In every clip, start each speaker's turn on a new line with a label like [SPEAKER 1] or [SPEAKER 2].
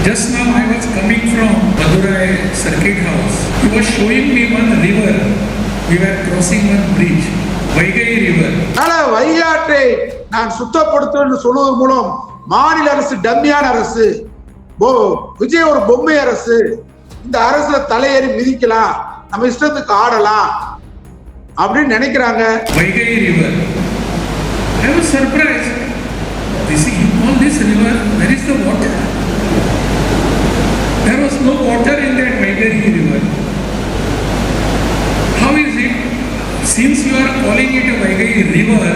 [SPEAKER 1] Just now I was coming from Madurai Circuit House. He was showing me one river. We were crossing one bridge, Vaigai River.
[SPEAKER 2] வைகாட்டை நான் சுத்தப்படுத்துவேன் சொல்வதன் மூலம் மாநில அரசு டம்மியான அரசு, விஜய் ஒரு பொம்மை அரசு, இந்த அரசுல தலையேறி மிதிக்கலாம், நம்ம இஷ்டத்துக்கு ஆடலாம் அப்படின்னு நினைக்கிறாங்க.
[SPEAKER 1] Vaigai River. I was surprised. You see, you call this river, where is the water? There was no water in that Vaigai River. How is it? Since you are calling it a Vaigai River,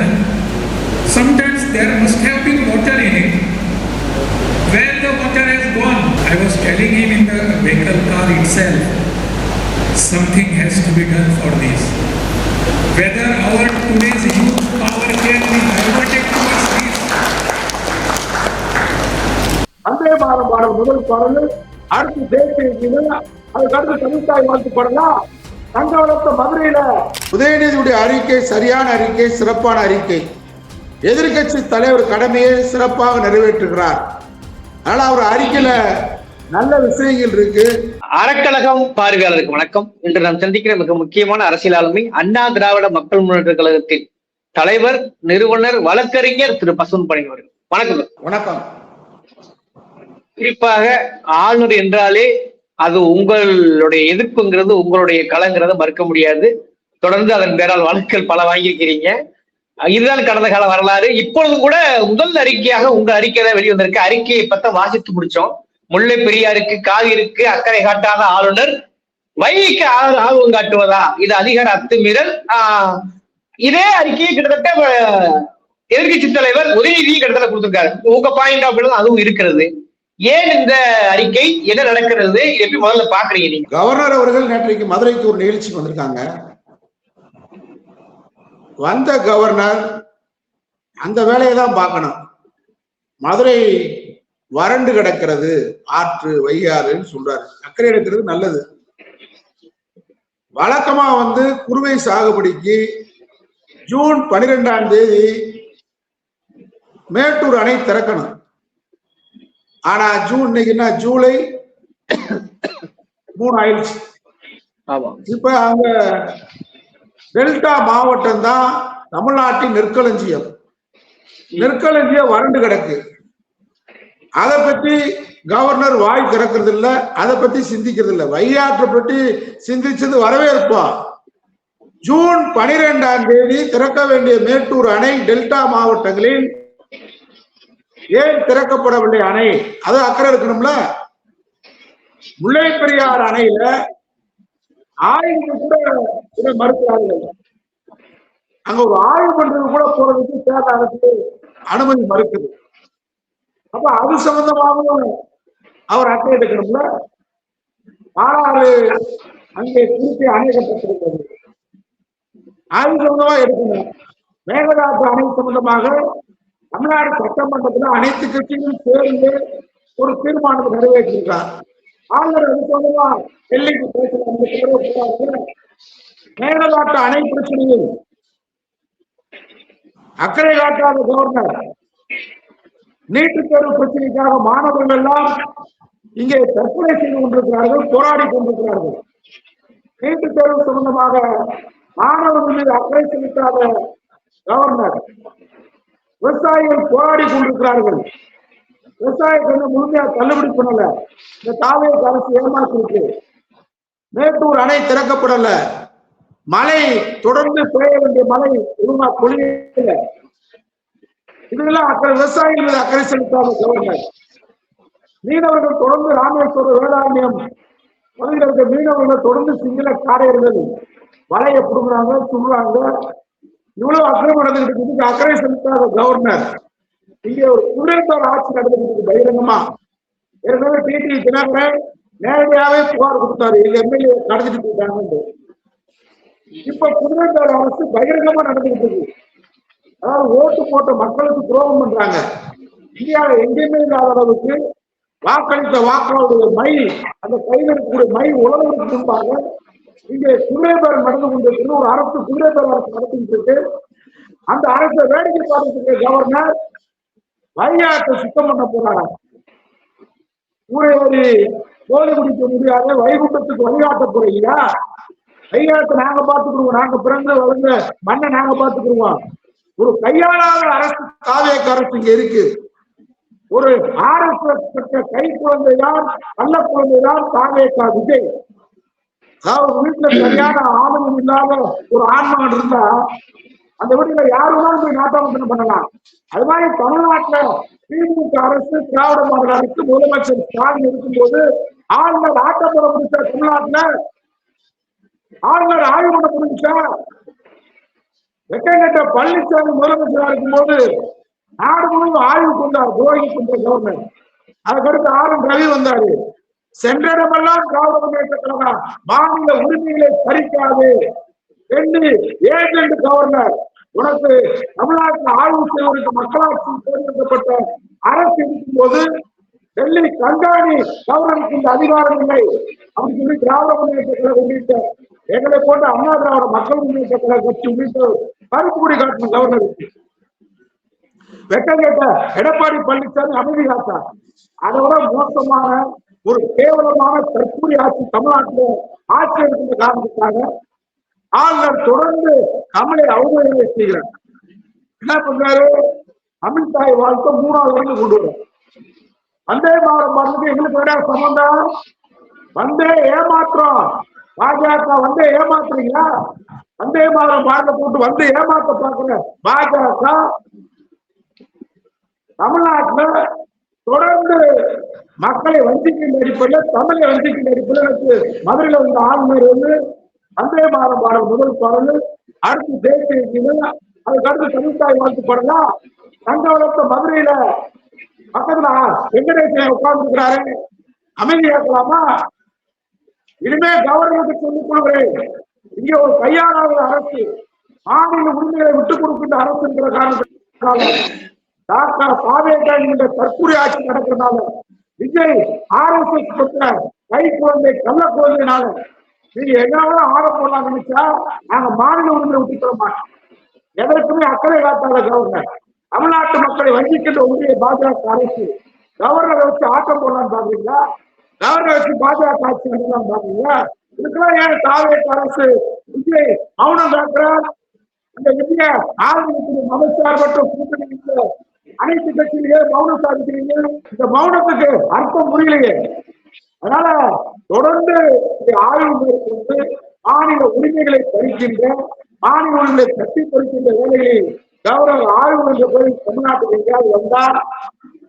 [SPEAKER 1] sometimes there must have been water in it. Where the water has gone? I was telling him in the vehicle car itself, something has to be done for this. Whether our today's youth power can be diverted towards this.
[SPEAKER 2] அன்றைய பாடல் முதல் பாடல், அடுத்து தேசிய, அதுக்கு அடுத்து தமிழ்தாய் வாழ்த்து பாடலாம். தங்க வளர்த்த மதுரையில உதயநிதியுடைய அறிக்கை சரியான அறிக்கை, சிறப்பான அறிக்கை. எதிர்கட்சி தலைவர் கடமையை சிறப்பாக நிறைவேற்றுகிறார். அதனால அவர் அறிக்கையில நல்ல விஷயங்கள் இருக்கு.
[SPEAKER 3] அறக்கழகம் பார்வையாளருக்கு வணக்கம். இன்று நாம் சந்திக்கிற மிக முக்கியமான அரசியல் ஆளுமை அண்ணா திராவிட மக்கள் முன்னேற்ற கழகத்தின் தலைவர், நிறுவனர், வழக்கறிஞர் திரு பசுவன் பழனி அவர்கள். வணக்கம்.
[SPEAKER 2] வணக்கம்.
[SPEAKER 3] குறிப்பாக ஆளுநர் என்றாலே அது உங்களுடைய எதிர்ப்புங்கிறது, உங்களுடைய களங்கிறத மறுக்க முடியாது. தொடர்ந்து அதன் பேரால் வழக்குகள் பல வாங்கியிருக்கிறீங்க. இதுதான் கடந்த கால வரலாறு. இப்பொழுது கூட முதல் அறிக்கையாக உங்க அறிக்கை தான் வெளிவந்திருக்கு. அறிக்கையை பத்த வாசித்து முடிச்சோம். முல்லை பெரியாருக்கு காவிரிக்கு அக்கறை காட்டாத ஆளுநர் வைகைக்கு ஆர்வம் காட்டுவதா, இது அதிகார அத்துமீறல். இதே அறிக்கையை கிட்டத்தட்ட எதிர்கட்சி தலைவர் உதயநிதி கிட்டத்தட்ட கொடுத்திருக்காரு. உங்க பாயிண்ட் ஆஃப் வியூ அதுவும் இருக்கிறது. ஏன் இந்த அறிக்கை, என்ன நடக்கிறது, எப்படி முதல்ல பாக்குறீங்க நீங்க?
[SPEAKER 2] கவர்னர் அவர்கள் நேற்றைக்கு மதுரைக்கு ஒரு நிகழ்ச்சிக்கு வந்திருக்காங்க. வந்த கவர்னர் அந்த வேலையை தான் பார்க்கணும். மதுரை வறண்டு கிடக்கிறது, ஆற்று வையாறுன்னு சொல்றாரு. அக்கறை எடுக்கிறது நல்லது. வழக்கமா குறுவை சாகுபடிக்கு ஜூன் 12ஆம் தேதி மேட்டூர் அணை திறக்கணும். ஆனா இன்னைக்கு என்ன, ஜூலை 3 ஆயிடுச்சு. இப்ப அங்க டெல்டா மாவட்டம் தான் தமிழ்நாட்டின் நெற்களஞ்சியம். நெற்களஞ்சியம் வறண்டு கிடக்கு. அதை பத்தி கவர்னர் வாய் திறக்கிறது இல்ல, அதை பத்தி சிந்திக்கிறது இல்ல. வையாற்றை பற்றி சிந்திச்சது வரவேற்போம். ஜூன் 12ஆம் தேதி திறக்க வேண்டிய மேட்டூர் அணை டெல்டா மாவட்டங்களில் ஏன் திறக்கப்படவில்லை அணை? அது அக்கறை இருக்கணும்ல. முல்லை பெரியார் அணையில ஆய்வு கூட மறுக்கிறார்கள். அங்க ஒரு ஆய்வு பண்றது கூட போறதுக்கு கேரள அரசு அனுமதி மறுக்குது. அப்ப அது சம்பந்தமாக அவர் அக்கறை எடுக்கணும்ல. பாலாறு அங்கே திருப்பி அணை கட்டப்பட்டிருக்கிறது, அது சம்பந்தமா எடுக்கணும். மேகதாட்டு அணை சம்பந்தமாக தமிழ்நாடு சட்டமன்றத்தில் அனைத்து கட்சிகளும் சேர்ந்து ஒரு தீர்மானத்தை நிறைவேற்றிருக்கார். ஆளுநர் அது சம்பந்தமா டெல்லிக்கு பேசலாம். மேகதாட்டு அணை பிரச்சனையில் அக்கறை காட்டாத கவர்னர் நீட்டுத் தேர்வு பிரச்சனைக்காக மாணவர்கள் எல்லாம் இங்கே தற்கொலை செய்து கொண்டிருக்கிறார்கள், போராடி கொண்டிருக்கிறார்கள். நீட்டுத் தேர்வு சம்பந்தமாக மாணவர்கள் மீது அக்கறை செலுத்தாத கவர்னர் விவசாயிகள் போராடி கொண்டிருக்கிறார்கள். விவசாயத்தை முழுமையா தள்ளுபடி பண்ணல. இந்த தாவேக அரசு ஏமாற்றிருக்கு. மேட்டூர் அணை திறக்கப்படல. மழை தொடர்ந்து பெய்ய வேண்டிய மழை ஒழுங்கா பொழியல. இதெல்லாம் அக்கறை, விவசாயிகள் மீது அக்கறை செலுத்தாத கவர்னர். மீனவர்கள் தொடர்ந்து ராமேஸ்வரம் வேதாரண்யம் பகுதியில் மீனவர்கள் தொடர்ந்து சிங்கள காரையர்கள் வலையை புடுங்குறாங்க, சுடுறாங்க. இவ்வளவு அக்கறை நடந்துகிட்டு அக்கறை செலுத்தாத கவர்னர் இங்கே ஒரு குடியரசு ஆட்சி நடந்துகிட்டு பகிரங்கமா. ஏற்கனவே டிடி தினகரன் நேரடியாவே புகார் கொடுத்தாரு, எங்க எம்எல்ஏ நடந்துட்டு போயிட்டாங்க. இப்ப குடியரசு அரசு பகிரங்கமா நடந்துகிட்டு இருக்கு. அதாவது ஓட்டு போட்ட மக்களுக்கு துரோகம் பண்றாங்க. இந்தியாவில் எங்கேயுமே இல்லாத அளவுக்கு வாக்களித்த வாக்காளருடைய மை, அந்த கையில் இருக்கக்கூடிய மை உலகத்துக்கு முன்பாக இங்கே குதிரைபேரம் நடந்து கொண்டிருக்கிறது. ஒரு அரசு குதிரைபேர அரசு நடத்திட்டு இருக்கு. அந்த அரசை வேடிக்கை பார்த்துட்டு கவர்னர் வையாற்றை சுத்தம் பண்ண போறாங்க. ஊரேறி கோழி குடிக்க முடியாது, வைகுண்டத்துக்கு வழிகாட்ட போறீங்களா? கையாளத்தை நாங்க பார்த்துக்கிடுவோம், நாங்க பிறந்து வளர்ந்த மண்ணை நாங்க பார்த்துக்கிடுவோம். ஒரு கையாளாத அரசு தாவேக அரசு இங்க இருக்கு. ஒரு RSS பெற்ற கை குழந்தைதான், நல்ல குழந்தைதான் தாவேக விஜய். அதாவது வீட்டுல சரியான ஆளுநர் இல்லாத ஒரு ஆன்மகன் இருந்தா அந்த வீட்டுல யாருதான் போய் நாட்டாமத்தனம் பண்ணலாம். அது மாதிரி தமிழ்நாட்டுல திமுக அரசு திராவிட மாடல் அரசு முதலமைச்சர் ஸ்டாலின் இருக்கும்போது ஆளுநர் ஆட்டப்பட முடிச்ச தமிழ்நாட்டுல ஆளுநர் ஆய்வு பண்ண முடிஞ்சா? வெட்டங்கட்ட பழனிசாமி முதலமைச்சரா இருக்கும்போது நாடு முழுவதும் ஆய்வு கொண்டார் துரோகி கொண்ட கவர்னர். அதுக்கடுத்து RN ரவி வந்தாரு. சென்றடமெல்லாம் திராவிட முன்னேற்ற கழகம் மாநில உரிமைகளை பறிக்காது என்று ஏஜென்ட் கவர்னர். உனக்கு தமிழ்நாட்டில் ஆய்வு செய்வதற்கு மக்களாட்சி தேர்ந்தெடுக்கப்பட்ட அரசு இருக்கும் போது டெல்லி கண்காணி கவர்னருக்கு இந்த அதிகாரம் இல்லை அப்படின்னு சொல்லி திராவிட முன்னேற்ற கழகம் உள்ளிட்ட எங்களை போன்ற அண்ணா திராவிட மக்கள் முன்னேற்ற கழக கட்சி உள்ளிட்ட கருப்பு கொடி காட்டின கவர்னருக்கு வெட்டம் கேட்ட எடப்பாடி பழனிசாமி அமைதி காத்தார். அதை விட மோசமான ஒரு கேவலமான தற்கொலை ஆட்சி தமிழ்நாட்டில் ஆட்சி எடுக்கின்ற காரணத்துக்காக ஆளுநர் தொடர்ந்து தமிழை அவமரியாதை செய்கிறார். என்ன பண்றாரு? அமித்ஷாய் வாழ்க்கை 3வது வரைக்கும் கொண்டு வர வந்தே பாரத் பாரத்துக்கு எங்களுக்கு விட சம்பந்தம். வந்தே ஏமாற்றம். பாஜக வந்தே ஏமாத்துறீங்களா? வந்தே பாரத் பாரத போட்டு வந்து ஏமாற்ற பாக்குற பாஜக தமிழ்நாட்டுல தொடர்ந்து மக்களை வஞ்சிக்கின்ற அடிப்படையில், தமிழை வஞ்சிக்கின்ற அடிப்படையில் மதுரையில வந்த ஆளுநர் வந்து வந்தே பாரத் பாரத் முதல் பாடல், அடுத்து தேசிய, அதுக்கு அடுத்து தமிழ்தாய் வாழ்த்து பாடலாம். தங்கவளத்தை மதுரையில பக்கத்துல வெங்கடேசன் உட்கார்ந்து இருக்கிறாரு. அமைதியாக்கலாமா? இனிமே கவர்னருக்கு சொல்லிக் கொள்கிறேன், இங்க ஒரு கையாளாத அரசு, மாநில உரிமைகளை விட்டுக் கொடுக்கின்ற அரசு என்கிற காரணத்தினால டாக்டர் தாவேகா என்கிற தற்கொலை ஆட்சி நடக்கிறதுனால விஜய் RSS பெற்ற கை குழந்தை கள்ள குழந்தைனால நீங்க என்னாலும் ஆரம்பம் நினைச்சா நாங்க மாநில உரிமையை விட்டு தர மாட்டோம். எதற்குமே அக்கறை காட்டாத கவர்னர் தமிழ்நாட்டு மக்களை வஞ்சிக்கின்ற ஒன்றிய பாஜக அரசு கவர்னரை வச்சு ஆட்டம் போடலான்னு பாக்குறீங்களா? கவர்னர் வச்சு பாஜக ஆட்சி நடத்தலாம் பாக்குறீங்களா? இதுக்கெல்லாம் ஏன் தாவேக அரசு விஜய் மௌனம் காக்கிறார்? அந்த இந்திய ஆளுநருக்கு மதச்சார்பற்ற கூட்டணி அனைத்து கட்சியிலேயே மௌனம் சாதிக்கிறீங்க. இந்த மௌனத்துக்கு அர்த்தம் புரியலையே. அதனால தொடர்ந்து ஆய்வு மேற்கொண்டு மாநில உரிமைகளை பறிக்கின்ற, மாநில உரிமைகளை கட்டி பறிக்கின்ற வேலைகளில் கவர்னர் ஆய்வு என்ற பேரில் தமிழ்நாட்டுக்கு எங்கேயாவது வந்தால்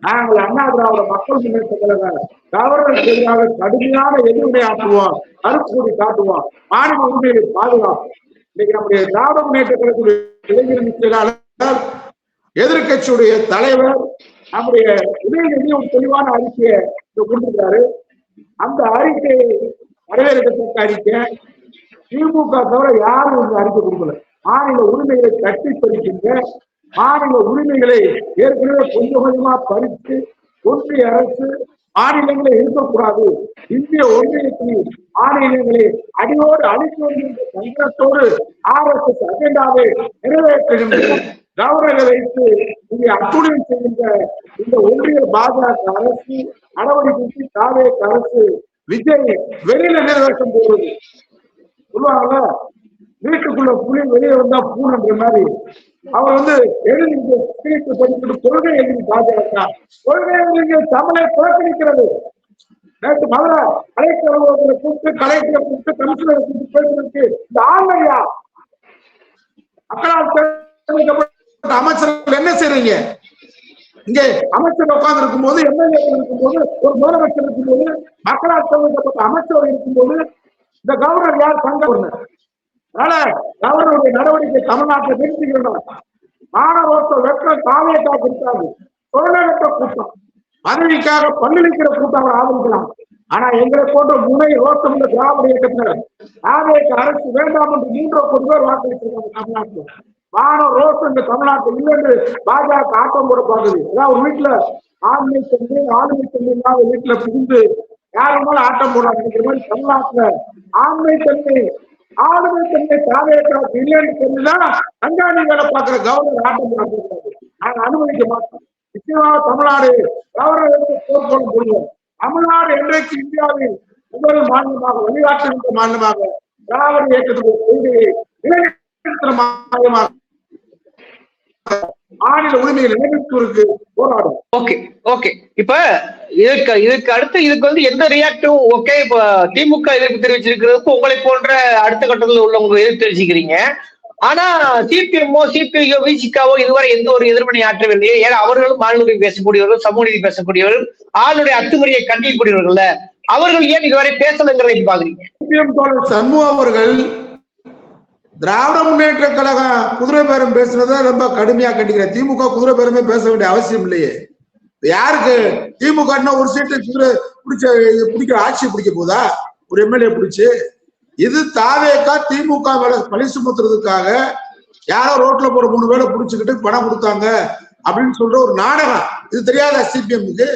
[SPEAKER 2] நாங்கள் அண்ணா திராவிட மக்கள் முன்னேற்ற கழக கவர்னருக்கு எதிராக கடுமையான எதிர்வினை ஆற்றுவோம், கருப்பு கொடி காட்டுவோம், மாநில உரிமைகளை பாதுகாப்போம். இன்னைக்கு நம்முடைய திராவிட முன்னேற்ற கழகத்துடைய இளைஞரணி செயலாளர், எதிர்கட்சியுடைய தலைவர் நம்முடைய உதயநிதி ஒரு தெளிவான அறிக்கையை கொடுத்திருக்காரு. அந்த அறிக்கை வரவேற்கத்தக்க அறிக்கை. திமுக தவிர யாரும் இந்த அறிக்கை கொடுக்கல. மாநில உரிமைகளை கட்டி பறிக்கின்ற, மாநில உரிமைகளை ஏற்கனவே கொஞ்சம் கொஞ்சமா பறித்து ஒன்றிய அரசு மாநிலங்களை இருக்கக்கூடாது, இந்திய ஒன்றியத்தில் மாநிலங்களை அடியோடு அழிக்க வேண்டும் என்ற சங்கடத்தோடு RSS அஜெண்டாவை நிறைவேற்றுகின்ற கவர்னரை வைத்து இங்கே அத்துடன் செய்கின்ற இந்த ஒன்றிய பாஜக அரசு நடவடிக்கைக்கு தாவேக அரசு விஜய் வெளியில நிறைவேற்றம் போவது. சொல்லுவாங்கல்ல, வீட்டுக்குள்ள புலி வெளியே வந்தா பூன்ற மாதிரி அவர் வந்து எழுதி படிக்கிட்டு கொள்கை எழுதி பாஜக கொள்கை எழுதி தமிழை புறக்கணிக்கிறது. நேற்று மதுரை கலெக்டர் கூப்பிட்டு, கலெக்டரை கூப்பிட்டு, கமிஷனரை கூப்பிட்டு பேசுறதுக்கு இந்த ஆண்மையா மக்களால் அமைச்சர்கள் என்ன செய்றீங்க? இங்க அமைச்சர் உட்கார்ந்து இருக்கும் போது, MLA இருக்கும் போது, ஒரு முதலமைச்சர் இருக்கும் போது, மக்களால் தேர்ந்தெடுக்கப்பட்ட அமைச்சர் இருக்கும் போது இந்த கவர்னர் யார்? சங்க கவர்னர். அதனால கவர்னருடைய நடவடிக்கை தமிழ்நாட்டில் நிறுத்திக்கிறோம். மாணவர்கள் வெற்ற தாவேகா இருக்காது, தொழிலகத்த கூட்டம், பதவிக்காக பங்களிக்கிற கூட்டம் ஆதரிக்கலாம். ஆனா எங்களை போன்ற முனை ரோட்டம் உள்ள திராவிட இயக்கத்தினர் தாவேக அரசு வேண்டாம் என்று 3 கோடி பேர் வாக்களித்திருக்காங்க தமிழ்நாட்டில். மாணவர் ரோஸ் இந்த தமிழ்நாட்டில் இல்லை என்று பாஜக ஆட்டம் போட பாக்குது. ஏதாவது ஒரு வீட்டுல ஆளுமை தன்மை இல்லாத வீட்டுல புகுந்து யாருமாலும் ஆட்டம் போட நினைக்கிற மாதிரி தமிழ்நாட்டுல ஆண்மை தன்மை ஆளுமை தன்மை தாவேக இல்லைன்னு சொல்லிதான் கண்காணி வேலை பார்க்கிற கவர்னர் ஆட்டம் போட நாங்க அனுமதிக்க மாட்டோம். நிச்சயமாக தமிழ்நாடு கவர்னர் போர் போட முடியும். தமிழ்நாடு என்றைக்கு இந்தியாவில் ஒவ்வொரு மாநிலமாக வழிகாட்டுகின்ற மாநிலமாக திராவிட இயக்கத்துடைய கொள்கையை நிலைநிறுத்துகிற மாநிலமாக மாநில உரிமைகளை நிலைநிறுத்துவதற்கு போராடும்.
[SPEAKER 3] Okay okay. இப்ப இதுக்கு அடுத்து இதுக்கு வந்து எந்த ரியாக்டும் ஓகே. இப்ப திமுக எதிர்ப்பு தெரிவிச்சிருக்கிறதுக்கு உங்களை போன்ற அடுத்த கட்டத்தில் உள்ளவங்க எதிர்ப்பு தெரிவிச்சுக்கிறீங்க. ஆனா சிபிஎம்மோ சிபிஐயோ விசிகாவோ இதுவரை எந்த ஒரு எதிர்வினை ஆற்றவில்லையே. ஏன்னா அவர்களும் மாநில உரிமை பேசக்கூடியவர்கள், சமூக நீதி பேசக்கூடியவர்கள், ஆளுடைய அத்துமுறையை கண்டிக்கக்கூடியவர்கள். அவர்கள் ஏன் இதுவரை பேசலங்கிறதை பாக்குறீங்க?
[SPEAKER 2] சிபிஎம் தோழர் சண்முகம் அவர்கள் திராவிட முன்னேற்ற கழகம் குதிரை பேரம் பேசுறத ரொம்ப கடுமையா கண்டிக்கிறார். திமுக குதிரை பேரமே பேச வேண்டிய அவசியம் இல்லையே. யாருக்கு திமுக ஒரு சீட்டு குதிரை பிடிக்க ஆட்சி பிடிக்க போதா? ஒரு எம்எல்ஏ பிடிச்சு இது தாவேக்கா திமுக மேல பழி சுமத்துறதுக்காக யாரோ ரோட்ல போற 3 பேரை பிடிச்சுக்கிட்டு பணம் கொடுத்தாங்க அப்படின்னு சொல்ற ஒரு நாடகம். இது தெரியாத சிபிஎம்க்கு?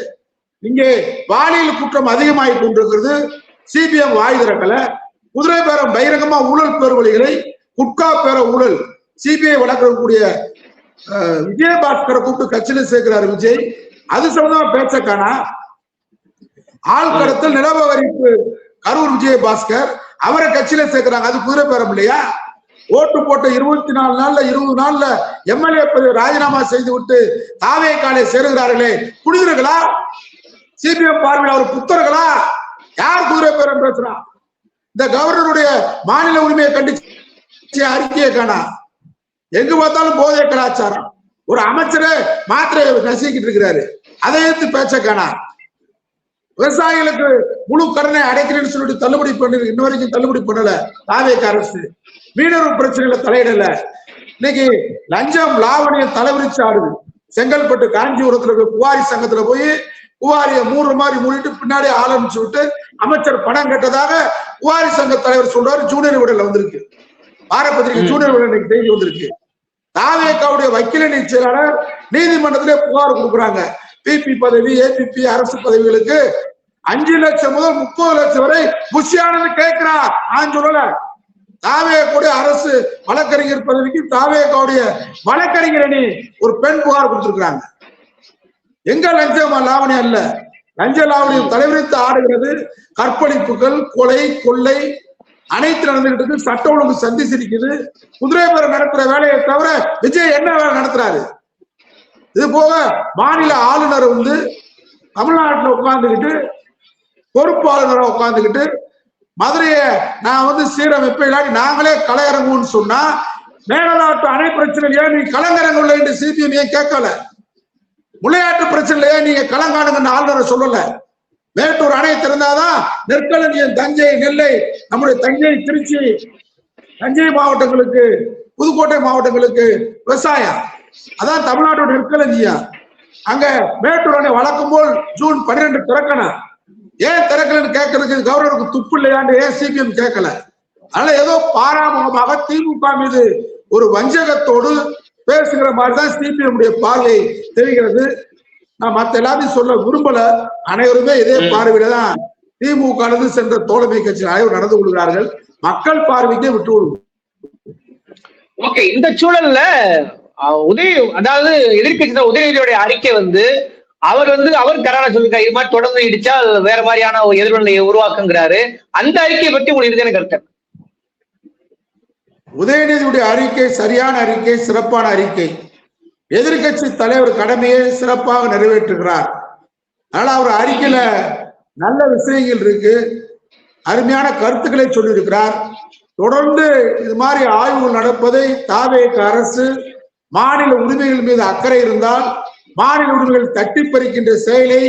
[SPEAKER 2] இங்கே பாலியல் குற்றம் அதிகமாகி கொண்டிருக்கிறது. சிபிஎம் வாய் திறக்கல. குதிரை பேரம் பகிரங்கமா ஊழல் பேர்வழிகளை குட்கா பேர ஊழல் சிபிஐ வழக்கக்கூடிய விஜயபாஸ்கரை கூப்பிட்டு கட்சியில சேர்க்கிறாரு விஜய். அது சம்பந்தமா பேச்ச காணா. ஆள் கடத்தல் நிலவரிப்பு கரூர் விஜயபாஸ்கர் அவரை கட்சியில சேர்க்கிறாங்க. அது குதிரை பேரம் இல்லையா? ஓட்டு போட்ட 24 நாள்ல 20 நாள்ல எம்எல்ஏ பதவி ராஜினாமா செய்து விட்டு தாவே காலை சேருகிறார்களே, குடிதர்களா? சிபிஎம் பார்வையில் அவர் புத்தர்களா? யார் குதிரை பேரம் பேசுறான்? இந்த கவர்னருடைய மாநில உரிமையை கண்டிச்சு அறிக்கையை காணா. எங்க பார்த்தாலும் போதை கலாச்சாரம். ஒரு அமைச்சரே மாத்திரை நசிக்கிட்டு இருக்கிறாரு, அதை எடுத்து பேச்ச காணா. விவசாயிகளுக்கு முழு கடனை அடைக்கிறேன்னு சொல்லிட்டு தள்ளுபடி பண்ணி இன்ன வரைக்கும் தள்ளுபடி பண்ணல தாவேக அரசு. மீனவர் பிரச்சனைகளை தலையிடல. இன்னைக்கு லஞ்சம் லாவணியம் தலைவிரிச்சு ஆடுது. செங்கல்பட்டு காஞ்சிபுரத்துல புகாரி சங்கத்துல போய் புகாரிய மூடுற மாதிரி மூடிட்டு பின்னாடி ஆரம்பிச்சு விட்டு அமைச்சர் பணம் கேட்டதாக புகாரி சங்க தலைவர் சொல்றாரு. ஜூனியர் விடல வந்திருக்கு, வாரப்பத்திரிகை ஜூனியர் விட இன்னைக்கு செய்தி வந்திருக்கு. தாவேகாவுடைய வக்கீலணி செயலாளர் நீதிமன்றத்திலே புகார் கொடுக்குறாங்க. பிபி பதவி, ஏபிபி அரசு பதவிகளுக்கு 5 லட்சம் முதல் 30 லட்சம் வரை புஷியானது கேட்கிறார். நான் சொல்லல. தாவேகாவுடைய அரசு வழக்கறிஞர் பதவிக்கு தாவேகாவுடைய வழக்கறிஞர் அணி ஒரு பெண் புகார் கொடுத்திருக்கிறாங்க. எங்க லஞ்சம் லாவணி அல்ல, லஞ்ச லாவணியம் தலைவரித்து ஆடுகிறது. கற்பழிப்புகள், கொலை, கொள்ளை அனைத்து நடந்துகிட்டு சட்ட ஒழுங்கு சந்தி சிரிக்குது. குதிரை பேரம் நடத்துற வேலையை தவிர விஜய் என்ன வேலை நடத்துறாரு? இது போக மாநில ஆளுநர் தமிழ்நாட்டில் உட்கார்ந்துக்கிட்டு பொறுப்பு ஆளுநரை உட்கார்ந்துக்கிட்டு மதுரைய நான் சீரமைப்ப இல்லாட்டி நாங்களே கலையரங்குன்னு சொன்னா மேகதாட்டு அணை பிரச்சனை ஏன் நீ கலங்கரங்குள்ள என்று சிபிஎம் ஏன் கேட்கல? முளையாட்டு பிரச்சனையில ஏன் நீங்க கலங்காணுங்கன்னு ஆளுநரை சொல்லல? மேட்டூர் அணை திறந்தாதான் நெற்களஞ்சியம், தஞ்சை, நெல்லை, நம்முடைய தஞ்சை, திருச்சி, தஞ்சை மாவட்டங்களுக்கு, புதுக்கோட்டை மாவட்டங்களுக்கு விவசாயம். அதான் தமிழ்நாட்டோட நெற்களஞ்சியம். அங்க மேட்டூர் அணை வழக்கம் போல் ஜூன் 12 திறக்கணும். ஏன் திறக்கலன்னு கேட்கறதுக்கு கவர்னருக்கு துப்பு இல்லையாண்டு ஏன் சிபிஎம் கேட்கல? அதனால ஏதோ பாராமுகமாக திமுக மீது ஒரு வஞ்சகத்தோடு பேசுகிற மாதிரிதான் சிபிஎம் உடைய பார்வை தெரிகிறது. நான் மத்த எல்லாத்தையும் சொல்ல விரும்பல. அனைவருமே இதே பார்வையில தான் திமுக சென்ற தோழமை கட்சி அனைவரும் நடந்து கொள்கிறார்கள். மக்கள் பார்வைக்கே விட்டு விடுவோம்.
[SPEAKER 3] ஓகே. இந்த சூழல்ல அதாவது எதிர்கட்சி உதயநிதியுடைய அறிக்கை அவர் அவர் கராரா சொல்லிருக்காரு, இது மாதிரி தொடர்ந்து இடிச்சா வேற மாதிரியான ஒரு எதிர்நிலையை உருவாக்குங்கிறாரு. அந்த அறிக்கையை பற்றி உங்களுக்கு இறுதியான கருத்து?
[SPEAKER 2] உதயநிதியுடைய அறிக்கை சரியான அறிக்கை, சிறப்பான அறிக்கை. எதிர்கட்சி தலைவர் கடமையை சிறப்பாக நிறைவேற்றுகிறார். அதனால அவர் அறிக்கையில நல்ல விஷயங்கள் இருக்கு, அருமையான கருத்துக்களை சொல்லியிருக்கிறார். தொடர்ந்து இது மாதிரி ஆய்வுகள் நடப்பதை தாவேக அரசு மாநில உரிமைகள் மீது அக்கறை இருந்தால் மாநில உரிமைகள் தட்டி பறிக்கின்ற செயலை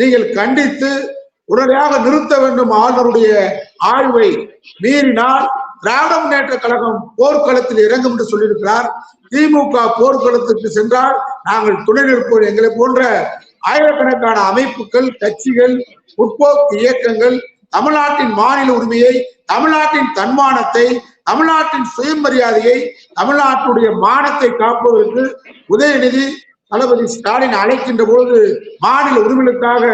[SPEAKER 2] நீங்கள் கண்டித்து உடனடியாக நிறுத்த வேண்டும். ஆளுநருடைய ஆய்வை மீறினால் திராவிட முன்னேற்ற கழகம் போர்க்களத்தில் இறங்கும் என்று சொல்லியிருக்கிறார். திமுக போர்க்களத்துக்கு சென்றால் நாங்கள் துணை நிற்போம். எங்களை போன்ற ஆயிரக்கணக்கான அமைப்புகள், கட்சிகள், முற்போக்கு இயக்கங்கள் தமிழ்நாட்டின் மாநில உரிமையை, தமிழ்நாட்டின் தன்மானத்தை, தமிழ்நாட்டின் சுயமரியாதையை, தமிழ்நாட்டுடைய மானத்தை காப்பதற்கு உதயநிதி தளபதி ஸ்டாலின் அழைக்கின்ற பொழுது மாநில உரிமைகளுக்காக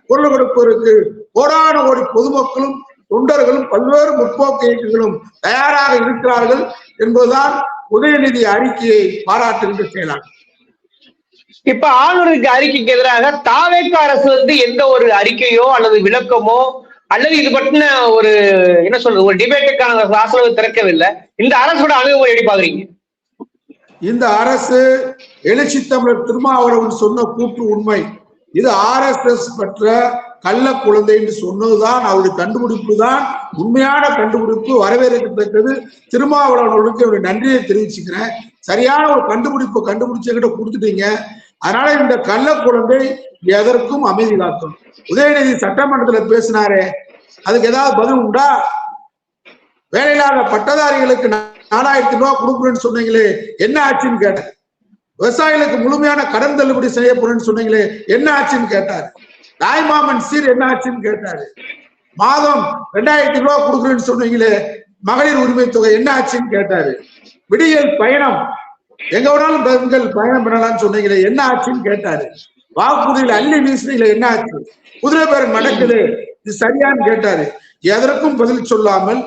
[SPEAKER 2] குரல் கொடுப்பதற்கு கோடான கோடி பொதுமக்களும் தொண்டர்களும் பல்வேறு முற்போக்கு இயக்கங்களும் தயாராக இருக்கிறார்கள் என்பதுதான் உதயநிதி அறிக்கையை பாராட்டுகின்ற செயலாகும்.
[SPEAKER 3] இப்ப ஆளுநருக்கு அறிக்கைக்கு எதிராக தாவேக அரசு வந்து எந்த ஒரு அறிக்கையோ அல்லது விளக்கமோ அல்லது இது பற்றின ஒரு என்ன சொல்றது ஒரு டிபேட்டுக்கான வாசலை திறக்கவில்லை. இந்த அரசோட அணுகுமுறை எப்படி பாக்குறீங்க?
[SPEAKER 2] இந்த அரசு எழுச்சி தமிழர் திருமாவளவன் சொன்ன கூற்று உண்மை. இது RSS பெற்ற கள்ள குழந்தை என்று சொன்னதுதான் அவருடைய கண்டுபிடிப்பு தான் உண்மையான கண்டுபிடிப்பு, வரவேற்கத்தக்கது. திருமாவளவன் அவர்களுக்கு என்னுடைய நன்றியை தெரிவிச்சுக்கிறேன். சரியான ஒரு கண்டுபிடிச்சுக்கிட்ட கொடுத்துட்டீங்க. அதனால இந்த கள்ள குழந்தை எதற்கும் அமைதி காக்கும். உதயநிதி சட்டமன்றத்தில் பேசினாரே, அதுக்கு ஏதாவது பதில் உண்டா? வேலையில்லாத பட்டதாரிகளுக்கு 4000 ரூபாய் கொடுக்குறேன்னு சொன்னீங்களே, என்ன ஆச்சுன்னு கேட்டார். விவசாயிகளுக்கு முழுமையான கடன் தள்ளுபடி செய்யப்படுன்னு சொன்னீங்களே, என்ன ஆச்சுன்னு கேட்டாரு. தாய்மாமன் சீர் என்ன ஆச்சுன்னு கேட்டாரு. மாதம் 2000 ரூபாய் கொடுக்குறேன்னு சொன்னீங்களே, மகளிர் உரிமை தொகை என்ன ஆச்சுன்னு கேட்டாரு. விடியல் பயணம் எங்க வேணாலும் பெண்கள் பயணம் பண்ணலாம்னு சொன்னீங்களே, என்ன ஆச்சுன்னு கேட்டாரு. வாக்குறுதியில் அள்ளி வீசுனீங்களே, என்ன ஆச்சு? குதிரை பேரம் நடக்குது, இது சரியான்னு கேட்டாரு. எதற்கும் பதில் சொல்லாமல்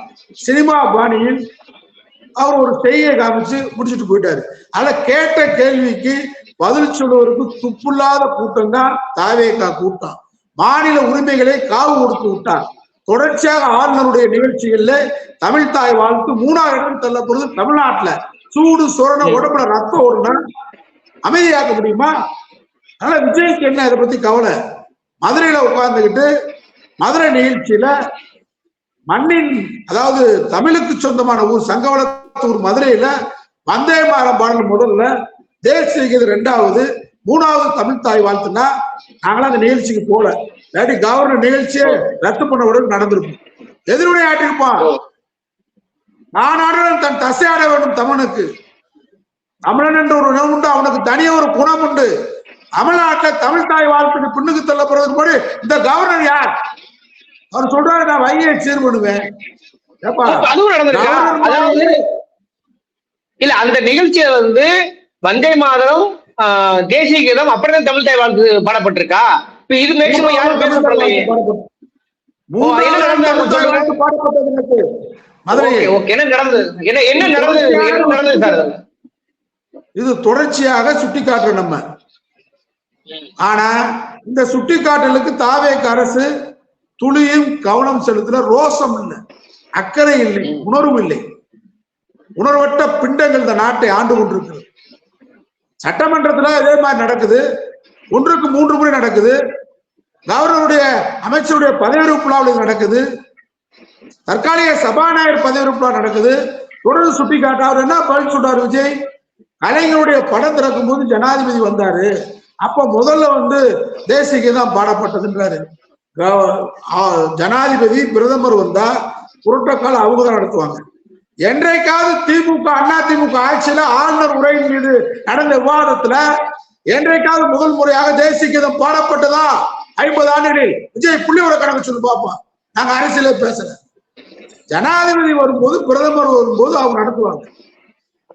[SPEAKER 2] சினிமா பாணியில் அவர் ஒரு செய்தியை காமிச்சு முடிச்சுட்டு போயிட்டாரு. ஆனா கேட்ட கேள்விக்கு பதில் சொல்லுவதற்கு துப்புள்ளாத கூட்டம் தான் தாவேகா கூட்டம். மாநில உரிமைகளை காவு கொடுத்து விட்டார். தொடர்ச்சியாக ஆளுநருடைய நிகழ்ச்சிகள்ல தமிழ் தாய் வாழ்த்து 3வது இடம் தள்ளப்படுது. தமிழ்நாட்டுல சூடு சொரண உடம்புல ரத்தம் ஓடுனா அமைதியாக்க முடியுமா? அதனால விஜய்க்கு என்ன இதை பத்தி கவலை? மதுரையில உட்கார்ந்துகிட்டு மதுரை நிகழ்ச்சியில மண்ணின் அதாவது தமிழுக்கு சொந்தமான ஊர் சங்கவளத்தூர் மதுரையில வந்தே மாதரம் பாடல் முதல்ல, தேசிய கீதம் 2வது, 3வது தமிழ் தாய் வாழ்த்துனா நாங்களாம் அந்த நிகழ்ச்சிக்கு போல. இல்லாட்டி கவர்னர் நிகழ்ச்சியை ரத்து பண்ண உடனே நடந்திருக்கும். எதிர்வினை ஆட்டிருப்பான். நான் ஆடுறேன் தன் தசையாட வேண்டும் தமிழனுக்கு. தமிழன் என்ற ஒரு உணவு உண்டு, அவனுக்கு தனிய ஒரு குணம் உண்டு. தமிழ்நாட்டில் தமிழ் தாய் வாழ்த்துக்கு பின்னுக்கு தள்ளப்படுறதுக்கு முன்னாடி இந்த கவர்னர் யார்? அவர் சொல்றாரு, நான் வையை சீர் பண்ணுவேன்.
[SPEAKER 3] இல்ல அந்த நிகழ்ச்சியில வந்து வந்தே மாதரம், தேசிய கீதம், அப்புறம் தமிழ் தாய் வாழ்த்து பாடப்பட்டிருக்கா? இப்ப இது மேக்சிமம் யாரும் பேசப்படலையே.
[SPEAKER 2] இது தொடர்ச்சியாக சுட்டி காட்டுறோம் நம்ம. ஆனா இந்த சுட்டி காட்டலுக்கு தாவேக அரசு துளியும் கவனம் செலுத்தல. ரோசம் இல்லை, அக்கறை இல்லை, உணர்வு இல்லை. உணர்வற்ற பிண்டங்கள் இந்த நாட்டை ஆண்டு கொண்டிருக்கிறது. சட்டமன்றத்துல இதே மாதிரி நடக்குது. 1க்கு 3 முறை நடக்குது. கவர்னருடைய அமைச்சருடைய பதவியேற்பு விழாவில் நடக்குது. தற்காலிக சபாநாயகர் பதவியேற்பு விழா நடக்குது. தொடர்ந்து சுட்டி காட்ட அவர் என்ன பதில் சொல்றாரு விஜய்? கலைஞருடைய படம் திறக்கும் போது ஜனாதிபதி வந்தாரு, அப்ப முதல்ல வந்து தேசிய கீதம் பாடப்பட்டதுன்றாரு. ஜனாதிபதி பிரதமர் வந்தா புரோட்டோகால் அவங்க தான் நடத்துவாங்க. என்றைக்காவது திமுக அதிமுக ஆட்சியில ஆளுநர் உரையின் மீது நடந்த விவாதத்துல என்றைக்காவது முதல் முறையாக தேசிய கீதம் பாடப்பட்டதா? 50 ஆண்டுகளில். விஜய் புள்ளியோட கணக்கு சொல்லி பார்ப்போம். நாங்க அரசியலே பேசல. ஜனாதிபதி வரும்போது பிரதமர் வரும்போது அவங்க நடத்துவாங்க.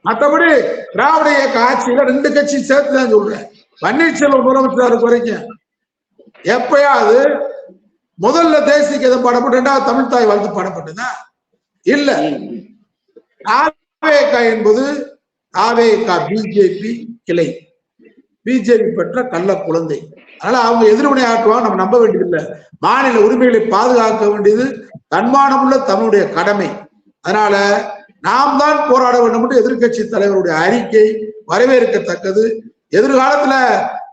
[SPEAKER 2] மற்றபடி திராவிட இயக்க ஆட்சியில 2 கட்சி சேர்த்து தான் சொல்றேன். பன்னீர்செல்வம் முதலமைச்சர் வரைக்கும் எப்பயாவது முதல்ல தேசிய கீதம் பாடப்பட்டு 2வது தமிழ் தாய் வாழ்த்து பாடப்பட்டதா? இல்ல. தாவேக என்பது தாவேக பிஜேபி கிளை, பிஜேபி பெற்ற கள்ள குழந்தை. அதனால அவங்க எதிர்வினை ஆற்றுவாங்க, நம்ம நம்ப வேண்டியதில்லை. மாநில உரிமைகளை பாதுகாக்க வேண்டியது தன்மானமுள்ள தமிழுடைய கடமை. அதனால நாம் தான் போராட வேண்டும் என்று எதிர்கட்சி தலைவருடைய அறிக்கை வரவேற்கத்தக்கது. எதிர்காலத்துல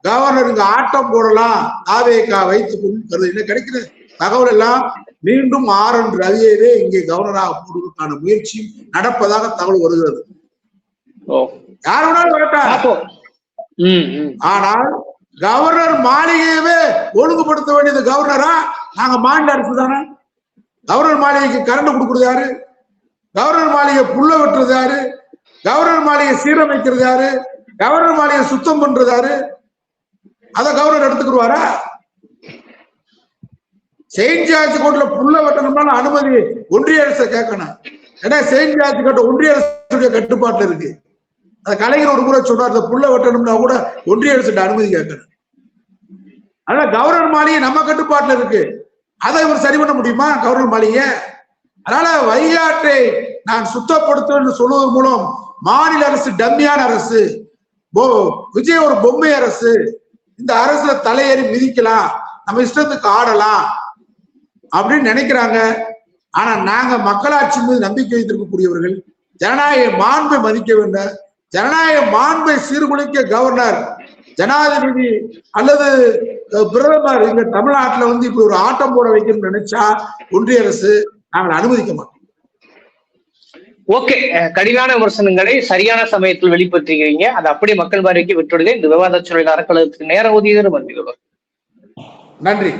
[SPEAKER 2] கவர்னர் இங்க ஆட்டம் போடலாம் தாவேக வைத்துக் கொண்டு கிடைக்கிற தகவல் எல்லாம் மீண்டும் RN ரவியவே இங்கே கவர்னராக போடுவதற்கான முயற்சி நடப்பதாக தகவல் வருகிறது. யாருடன் வரட்டும். ஆனால் கவர்னர் மாளிகையவே ஒழுங்குபடுத்த வேண்டியது கவர்னரா? நாங்க மாநில அரசு தானே. கவர்னர் மாளிகைக்கு கரண்ட் கொடுக்கறது யாரு? கவர்னர் மாளிகை புல்ல வெட்டுறது யாரு? கவர்னர் மாளிகை சீரமைக்கிறது யாரு? கவர்னர் மாளிகை சுத்தம் பண்றது யாரு? அத கவர்னர் எடுத்துக்கிடுவாரா? செயின்ட் ஜார்ஜ் கோட்ல புல்ல வெட்டணும்னா அனுமதி ஒன்றிய அரசை கேட்கணும். ஏன்னா செயின்ட் ஜார்ஜ் கோட்டை ஒன்றிய அரசுடைய கட்டுப்பாட்டுல இருக்கு. அந்த கலைஞர் ஒரு முறை சொன்னார், அந்த புல்ல வெட்டணும்னா கூட ஒன்றிய அரசு அனுமதி கேட்கணும். ஆனா கவர்னர் மாளிகை நம்ம கட்டுப்பாட்டுல இருக்கு. அதை இவர் சரி பண்ண முடியுமா கவர்னர் மாளிகை? அதனால வைகாட்டை நான் சுத்தப்படுத்துவேன் சொல்வதன் மூலம் மாநில அரசு டம்மியான அரசு, விஜய் ஒரு பொம்மை அரசு, இந்த அரசுல தலையேறி மிதிக்கலாம், நம்ம இஷ்டத்துக்கு ஆடலாம் அப்படின்னு நினைக்கிறாங்க. ஆனா நாங்க மக்களாட்சி மீது நம்பிக்கை வைத்திருக்கக்கூடியவர்கள், ஜனநாயக மாண்பை மதிக்க வேண்டும். ஜனநாயக மாண்பை சீர்குலைக்க கவர்னர், ஜனாதிபதி அல்லது பிரதமர் இங்க தமிழ்நாட்டுல இப்படி ஒரு ஆட்டம் போட வைக்கணும்னு நினைச்சா ஒன்றிய அரசு நாங்கள் அனுமதிக்க மாட்டோம்.
[SPEAKER 3] ஓகே, கடினான விமர்சனங்களை சரியான சமயத்தில் வெளிப்படுத்துகிறீங்க. அதை அப்படியே மக்கள் பார்வைக்கு விட்டுடுங்க. இந்த விவாத சூழல் அறக்கலத்துக்கு நேரம் ஒதுக்கியது.
[SPEAKER 2] நன்றி.